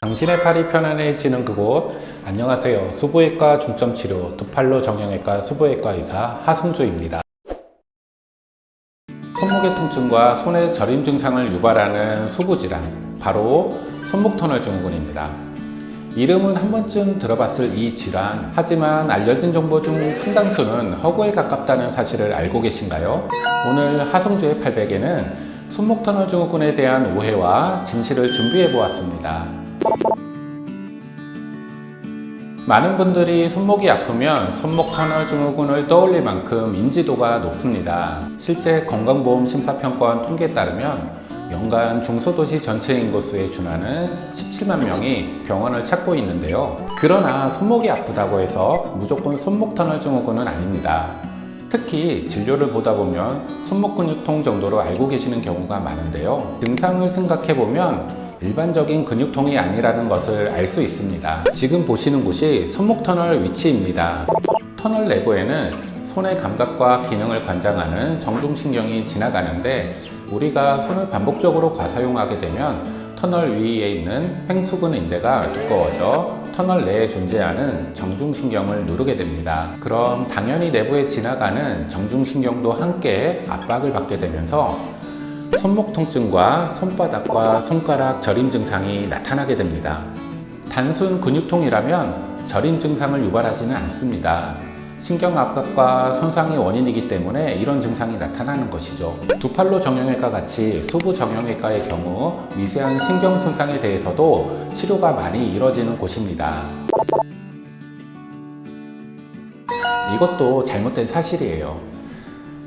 당신의 팔이 편안해지는 그곳. 안녕하세요. 수부외과 중점치료 두팔로 정형외과 수부외과 의사 하승주입니다. 손목의 통증과 손의 저림 증상을 유발하는 수부질환, 바로 손목터널 증후군입니다. 이름은 한 번쯤 들어봤을 이 질환, 하지만 알려진 정보 중 상당수는 허구에 가깝다는 사실을 알고 계신가요? 오늘 하승주의 800에는 손목터널 증후군에 대한 오해와 진실을 준비해 보았습니다. 많은 분들이 손목이 아프면 손목터널 증후군을 떠올릴 만큼 인지도가 높습니다. 실제 건강보험심사평가원 통계에 따르면 연간 중소도시 전체 인구수에 준하는 17만 명이 병원을 찾고 있는데요. 그러나 손목이 아프다고 해서 무조건 손목터널 증후군은 아닙니다. 특히 진료를 보다 보면 손목 근육통 정도로 알고 계시는 경우가 많은데요. 증상을 생각해보면 일반적인 근육통이 아니라는 것을 알 수 있습니다. 지금 보시는 곳이 손목터널 위치입니다. 터널 내부에는 손의 감각과 기능을 관장하는 정중신경이 지나가는데, 우리가 손을 반복적으로 과사용하게 되면 터널 위에 있는 횡수근 인대가 두꺼워져 터널 내에 존재하는 정중신경을 누르게 됩니다. 그럼 당연히 내부에 지나가는 정중신경도 함께 압박을 받게 되면서 손목 통증과 손바닥과 손가락 저림 증상이 나타나게 됩니다. 단순 근육통이라면 저림 증상을 유발하지는 않습니다. 신경 압박과 손상이 원인이기 때문에 이런 증상이 나타나는 것이죠. 두팔로 정형외과 같이 수부 정형외과의 경우 미세한 신경 손상에 대해서도 치료가 많이 이뤄지는 곳입니다. 이것도 잘못된 사실이에요.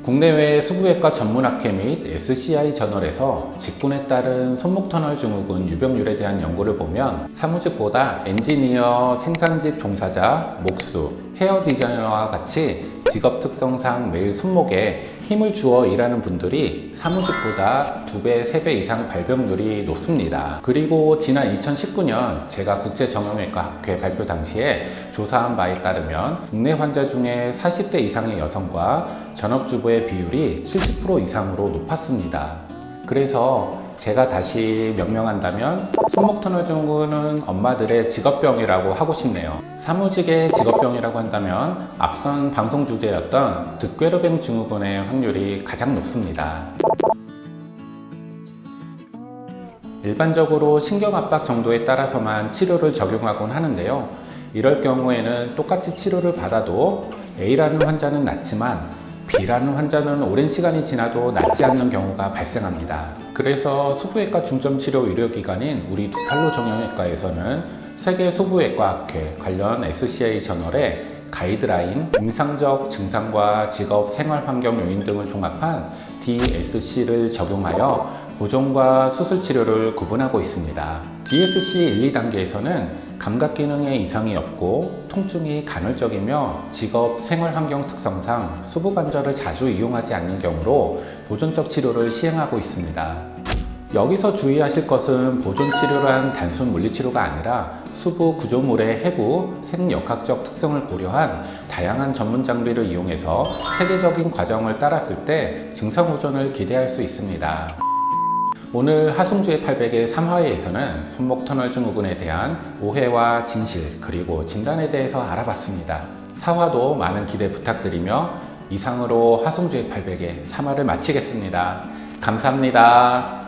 국내외 수부외과 전문학회 및 SCI 저널에서 직군에 따른 손목터널 증후군 유병률에 대한 연구를 보면 사무직보다 엔지니어, 생산직 종사자, 목수, 헤어 디자이너와 같이 직업 특성상 매일 손목에 힘을 주어 일하는 분들이 사무직보다 2배, 3배 이상 발병률이 높습니다. 그리고 지난 2019년 제가 국제정형외과 학회 발표 당시에 조사한 바에 따르면 국내 환자 중에 40대 이상의 여성과 전업주부의 비율이 70% 이상으로 높았습니다. 그래서 제가 다시 명명한다면 손목터널 증후군은 엄마들의 직업병이라고 하고 싶네요. 사무직의 직업병이라고 한다면 앞선 방송 주제였던 득괴르뱅 증후군의 확률이 가장 높습니다. 일반적으로 신경압박 정도에 따라서만 치료를 적용하곤 하는데요. 이럴 경우에는 똑같이 치료를 받아도 A라는 환자는 낫지만 B라는 환자는 오랜 시간이 지나도 낫지 않는 경우가 발생합니다. 그래서 수부외과 중점치료 의료기관인 우리 두팔로 정형외과에서는 세계 수부외과학회 관련 SCI 저널에 가이드라인, 임상적 증상과 직업 생활 환경 요인 등을 종합한 DSC를 적용하여 보존과 수술 치료를 구분하고 있습니다. DSC 1, 2단계에서는 감각 기능에 이상이 없고 통증이 간헐적이며 직업 생활 환경 특성상 수부 관절을 자주 이용하지 않는 경우로 보존적 치료를 시행하고 있습니다. 여기서 주의하실 것은 보존 치료란 단순 물리치료가 아니라 수부 구조물의 해부, 생역학적 특성을 고려한 다양한 전문 장비를 이용해서 체계적인 과정을 따랐을 때 증상 호전을 기대할 수 있습니다. 오늘 하승주의 800의 3화에서는 손목터널 증후군에 대한 오해와 진실, 그리고 진단에 대해서 알아봤습니다. 4화도 많은 기대 부탁드리며 이상으로 하승주의 800의 3화를 마치겠습니다. 감사합니다.